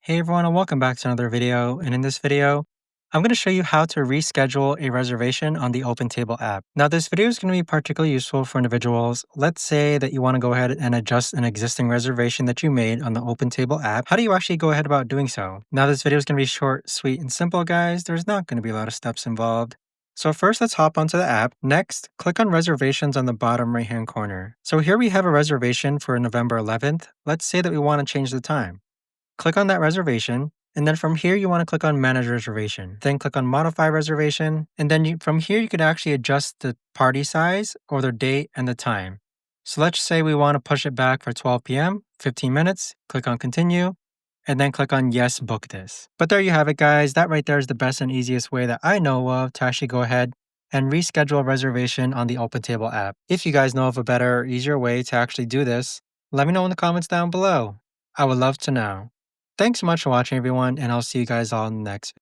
Hey everyone, and welcome back to another video. And in this video, I'm going to show you how to reschedule a reservation on the OpenTable app. Now, this video is going to be particularly useful for individuals. Let's say that you want to go ahead and adjust an existing reservation that you made on the OpenTable app. How do you actually go ahead about doing so? Now, this video is going to be short, sweet, and simple, guys. There's not going to be a lot of steps involved. So first, let's hop onto the app. Next, click on reservations on the bottom right-hand corner. So here we have a reservation for November 11th. Let's say that we want to change the time. Click on that reservation, and then from here you want to click on Manage Reservation. Then click on Modify Reservation, and then from here you could actually adjust the party size or the date and the time. So let's say we want to push it back for 12 p.m., 15 minutes, click on Continue, and then click on Yes, Book This. But there you have it, guys. That right there is the best and easiest way that I know of to actually go ahead and reschedule a reservation on the OpenTable app. If you guys know of a better, easier way to actually do this, let me know in the comments down below. I would love to know. Thanks so much for watching, everyone, and I'll see you guys all in the next